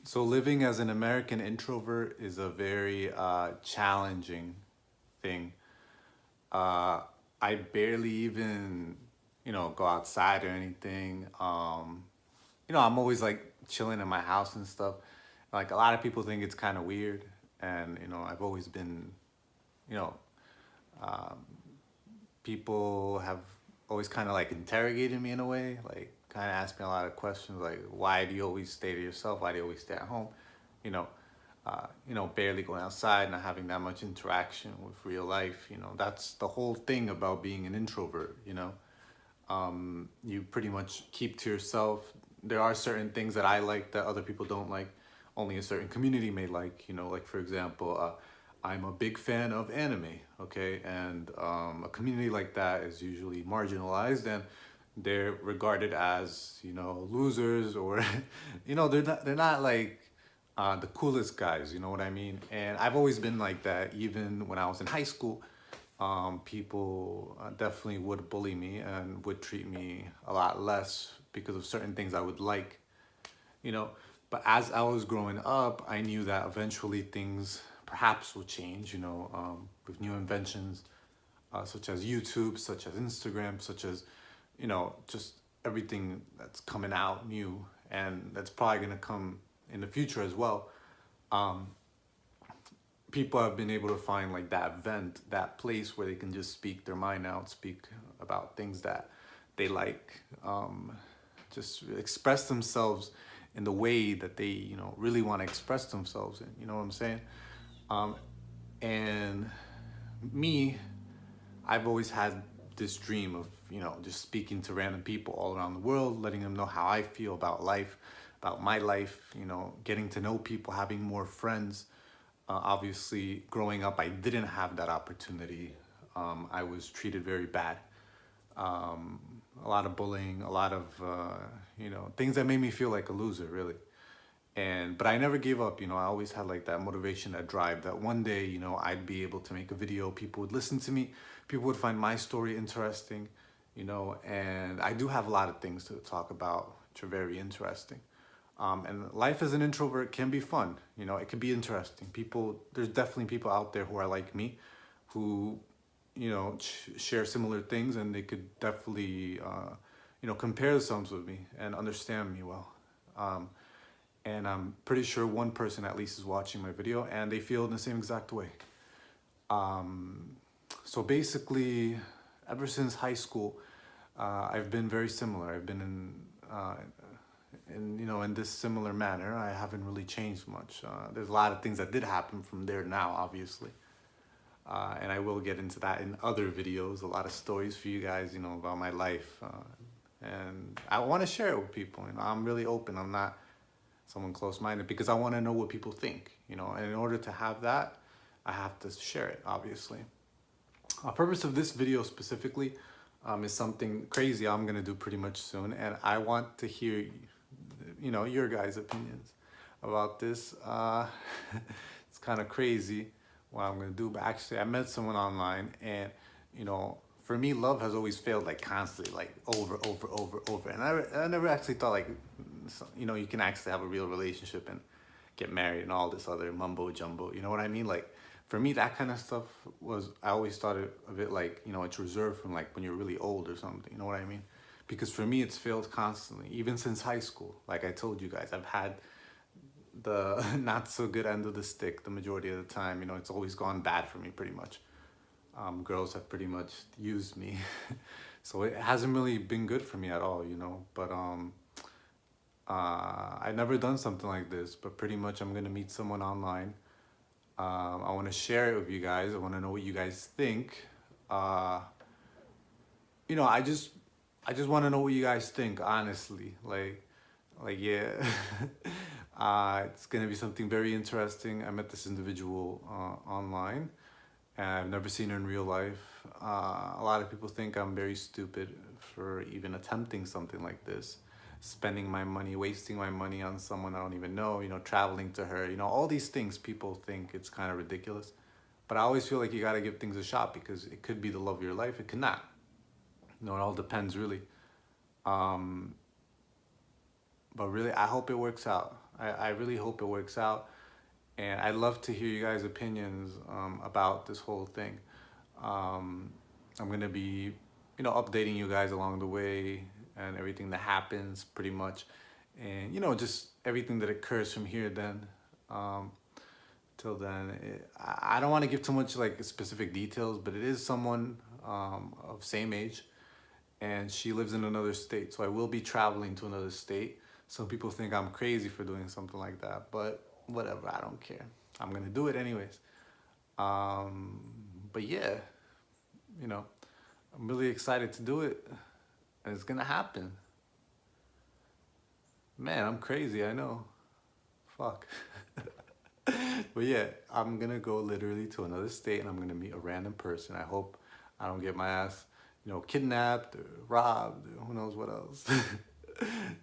So living as an American introvert is a very challenging thing. Uh, I barely even, go outside or anything. I'm always like chilling in my house and stuff. Like a lot of people think it's kind of weird, and I've always been, you know, um, people have always kind of like interrogated me in a way, like kind of asked me a lot of questions, like why do you always stay to yourself? Why do you always stay at home? You know, barely going outside, not having that much interaction with real life. That's the whole thing about being an introvert. You pretty much keep to yourself. There are certain things that I like that other people don't like. Only a certain community may like. Like for example, I'm a big fan of anime. Okay, and a community like that is usually marginalized and they're regarded as losers or they're not like the coolest guys. You know what I mean? And I've always been like that. Even when I was in high school, people definitely would bully me and would treat me a lot less because of certain things I would like, you know. But as I was growing up, I knew that eventually things perhaps will change, with new inventions such as YouTube, such as Instagram, such as, just everything that's coming out new and that's probably going to come in the future as well. Um, People have been able to find like that vent, that place where they can just speak their mind out, speak about things that they like, just express themselves in the way that they, really want to express themselves in. You know what I'm saying? Um, and me, I've always had this dream of, just speaking to random people all around the world, letting them know how I feel about life, about my life, getting to know people, having more friends. Obviously, growing up, I didn't have that opportunity. I was treated very bad. Um, a lot of bullying, a lot of, things that made me feel like a loser, really. But I never gave up. I always had like that motivation, that drive, that one day, I'd be able to make a video. People would listen to me. People would find my story interesting, and I do have a lot of things to talk about which are very interesting. And life as an introvert can be fun. It can be interesting. There's definitely people out there who are like me, who, share similar things, and they could definitely, compare themselves with me and understand me well. Um, and I'm pretty sure one person at least is watching my video, and they feel in the same exact way. Um, so basically, ever since high school, I've been very similar. I've been in this similar manner. I haven't really changed much. There's a lot of things that did happen from there now, obviously, and I will get into that in other videos. A lot of stories for you guys, about my life, and I want to share it with people. I'm really open. I'm not someone close-minded because I want to know what people think. And in order to have that, I have to share it, obviously. The purpose of this video specifically is something crazy I'm gonna do pretty much soon, and I want to hear, your guys' opinions about this. It's kind of crazy what I'm gonna do, but actually, I met someone online, and for me, love has always failed, like constantly, like over, and I never actually thought like, you can actually have a real relationship and get married and all this other mumbo jumbo. You know what I mean? Like for me, that kind of stuff I always thought of it like, it's reserved from like when you're really old or something. You know what I mean? Because for me, it's failed constantly, even since high school. Like I told you guys, I've had the not so good end of the stick the majority of the time. It's always gone bad for me pretty much. Girls have pretty much used me. So it hasn't really been good for me at all, But I've never done something like this, but pretty much I'm gonna meet someone online. I want to share it with you guys. I want to know what you guys think. Uh, I just want to know what you guys think, honestly. Yeah, it's gonna be something very interesting. I met this individual online, and I've never seen her in real life. A lot of people think I'm very stupid for even attempting something like this, spending my money, wasting my money on someone I don't even know, traveling to her, all these things people think it's kind of ridiculous. But I always feel like you got to give things a shot because it could be the love of your life, it could not. It all depends really. Um, but really, I hope it works out. I really hope it works out. And I'd love to hear you guys' opinions about this whole thing. Um, I'm gonna be, updating you guys along the way and everything that happens, pretty much, and just everything that occurs from here. Then, um, till then, I don't want to give too much like specific details, but it is someone of same age, and she lives in another state. So I will be traveling to another state. Some people think I'm crazy for doing something like that, but whatever, I don't care. I'm gonna do it anyways. Um, but yeah, you know, I'm really excited to do it, and it's gonna happen. Man, I'm crazy, I know. Fuck. But yeah, I'm gonna go literally to another state and I'm gonna meet a random person. I hope I don't get my ass, kidnapped or robbed or who knows what else.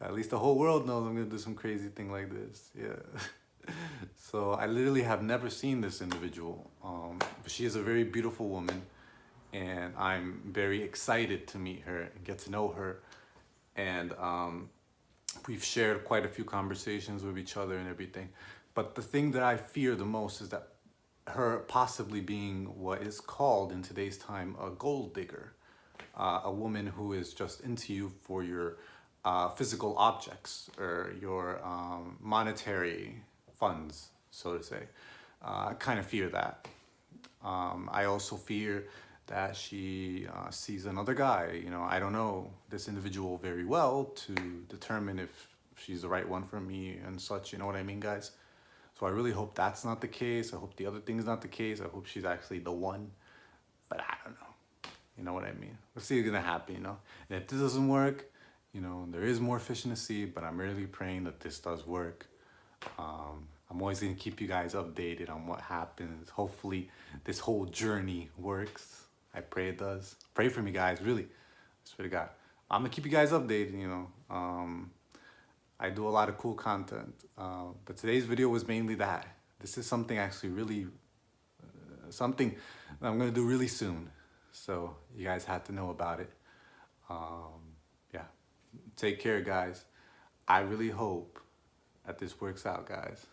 At least the whole world knows I'm gonna do some crazy thing like this. Yeah. So I literally have never seen this individual. But she is a very beautiful woman, and I'm very excited to meet her and get to know her. And we've shared quite a few conversations with each other and everything. But the thing that I fear the most is that her possibly being what is called in today's time a gold digger, a woman who is just into you for your physical objects or your monetary funds, so to say. I kind of fear that. I also fear that she sees another guy. I don't know this individual very well to determine if she's the right one for me and such. You know what I mean, guys? So I really hope that's not the case. I hope the other thing's not the case. I hope she's actually the one. But I don't know. You know what I mean? We'll see what's gonna happen, And if this doesn't work, there is more fish in the sea, but I'm really praying that this does work. I'm always gonna keep you guys updated on what happens. Hopefully this whole journey works. I pray it does. Pray for me, guys, really. I swear to God. I'm gonna keep you guys updated, I do a lot of cool content, but today's video was mainly that. This is something actually really, something that I'm gonna do really soon. So you guys had to know about it. Yeah, take care, guys. I really hope that this works out, guys.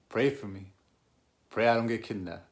Pray for me. Pray I don't get kidnapped.